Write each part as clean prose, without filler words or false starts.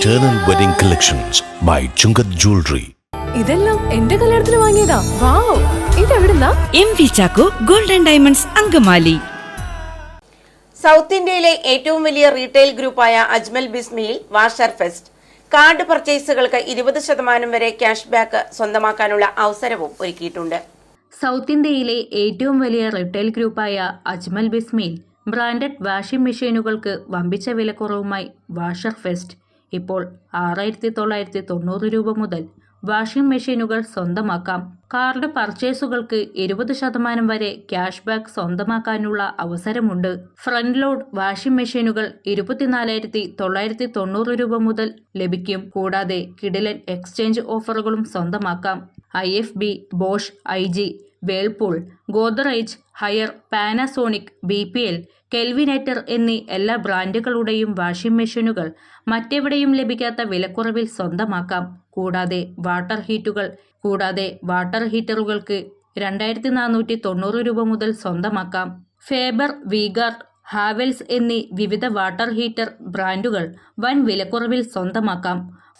Eternal Wedding Collections by Chungat Jewelry. ഇതെല്ലാം എന്റെ കല്യാണത്തിന് വാങ്ങിയതാ. വാവ്, ഇതെവിടുന്നാ? MV Chacko golden diamonds Angamaly. South ഇന്ത്യയിലെ ഏറ്റവും വലിയ റീറ്റെയിൽ ഗ്രൂപ്പായ അജ്മൽ ബിസ്മിയിൽ വാഷർ ഫെസ്റ്റ്. കാർഡ് പർച്ചേസുകൾക്ക് 20% വരെ ക്യാഷ് ബാക്ക് സ്വന്തമാക്കാനുള്ള അവസരവും ഒരുക്കിയിട്ടുണ്ട്. സൗത്ത് ഇന്ത്യയിലെ ഏറ്റവും വലിയ റീറ്റെയിൽ ഗ്രൂപ്പായ അജ്മൽ ബിസ്മിയിൽ ബ്രാൻഡഡ് വാഷിംഗ് മെഷീനുകൾക്ക് വമ്പിച്ച വിലക്കുറവുമായി വാഷർ ഫെസ്റ്റ്. ഇപ്പോൾ 6,990 രൂപ മുതൽ വാഷിംഗ് മെഷീനുകൾ സ്വന്തമാക്കാം. കാർഡ് പർച്ചേസുകൾക്ക് 20% വരെ ക്യാഷ് ബാക്ക് സ്വന്തമാക്കാനുള്ള അവസരമുണ്ട്. ഫ്രണ്ട് ലോഡ് വാഷിംഗ് മെഷീനുകൾ 24,990 രൂപ മുതൽ ലഭിക്കും. കൂടാതെ കിടിലൻ എക്സ്ചേഞ്ച് ഓഫറുകളും സ്വന്തമാക്കാം. IFB, Bosch, IG, Whirlpool, Godrej, higher, Panasonic, BPL, Kelvinator എന്നീ എല്ലാ ബ്രാൻഡുകളുടെയും വാഷിംഗ് മെഷീനുകൾ മറ്റെവിടെയും ലഭിക്കാത്ത വിലക്കുറവിൽ സ്വന്തമാക്കാം. കൂടാതെ വാട്ടർ ഹീറ്ററുകൾക്ക് 2,490 രൂപ മുതൽ സ്വന്തമാക്കാം. ഫേബർ, വീഗാർഡ്, ഹാവെൽസ് എന്നീ വിവിധ വാട്ടർ ഹീറ്റർ ബ്രാൻഡുകൾ വൻ വിലക്കുറവിൽ സ്വന്തമാക്കാം.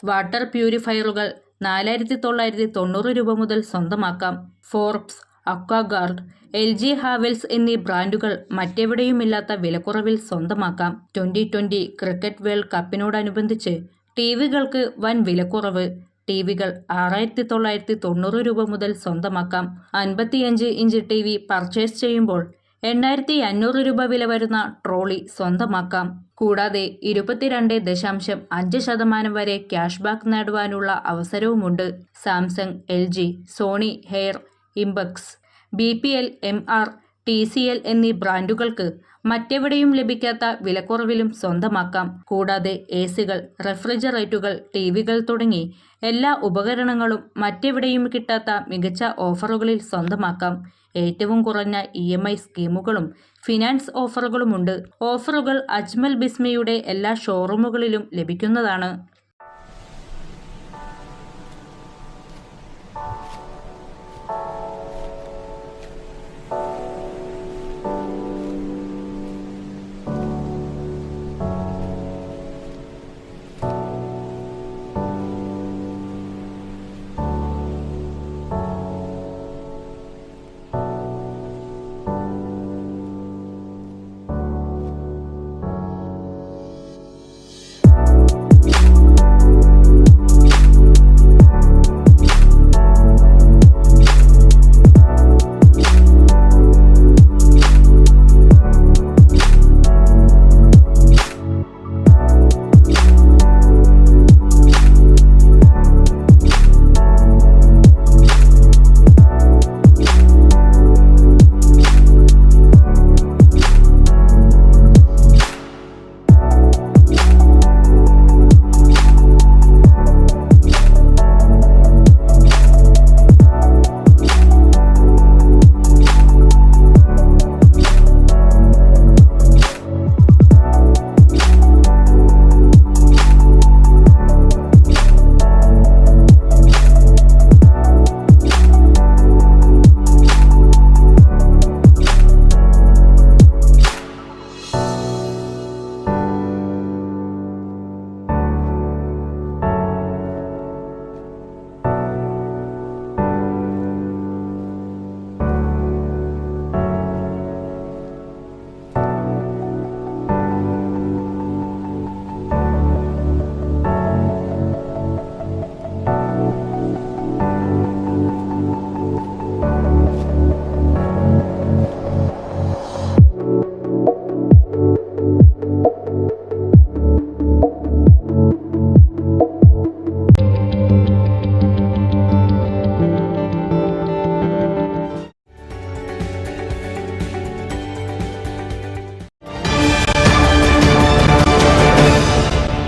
വാട്ടർ പ്യൂരിഫയറുകൾ 4,990 രൂപ മുതൽ സ്വന്തമാക്കാം. ഫോർബ്സ്, അക്വാഗാർഡ്, LG, ഹാവെൽസ് എന്നീ ബ്രാൻഡുകൾ മറ്റെവിടെയുമില്ലാത്ത വിലക്കുറവിൽ സ്വന്തമാക്കാം. 2020 ക്രിക്കറ്റ് വേൾഡ് കപ്പിനോടനുബന്ധിച്ച് ടിവികൾക്ക് വൻ വിലക്കുറവ്. ടിവികൾ 6,990 രൂപ മുതൽ സ്വന്തമാക്കാം. 55 ഇഞ്ച് TV പർച്ചേസ് ചെയ്യുമ്പോൾ 8,500 രൂപ വില വരുന്ന ട്രോളി സ്വന്തമാക്കാം. കൂടാതെ 22.5% വരെ ക്യാഷ് ബാക്ക് നേടുവാനുള്ള അവസരവുമുണ്ട്. Samsung, LG, Sony Haier, Impex, BPL, MR, TCL എന്നീ ബ്രാൻഡുകൾക്ക് മറ്റെവിടെയും ലഭിക്കാത്ത വിലക്കുറവിലും സ്വന്തമാക്കാം. കൂടാതെ AC-കൾ, റെഫ്രിജറേറ്ററുകൾ, ടിവികൾ തുടങ്ങി എല്ലാ ഉപകരണങ്ങളും മറ്റെവിടെയും കിട്ടാത്ത മികച്ച ഓഫറുകളിൽ സ്വന്തമാക്കാം. ഏറ്റവും കുറഞ്ഞ EMI സ്കീമുകളും ഫിനാൻസ് ഓഫറുകളുമുണ്ട്. ഓഫറുകൾ അജ്മൽ ബിസ്മിയുടെ എല്ലാ ഷോറൂമുകളിലും ലഭിക്കുന്നതാണ്.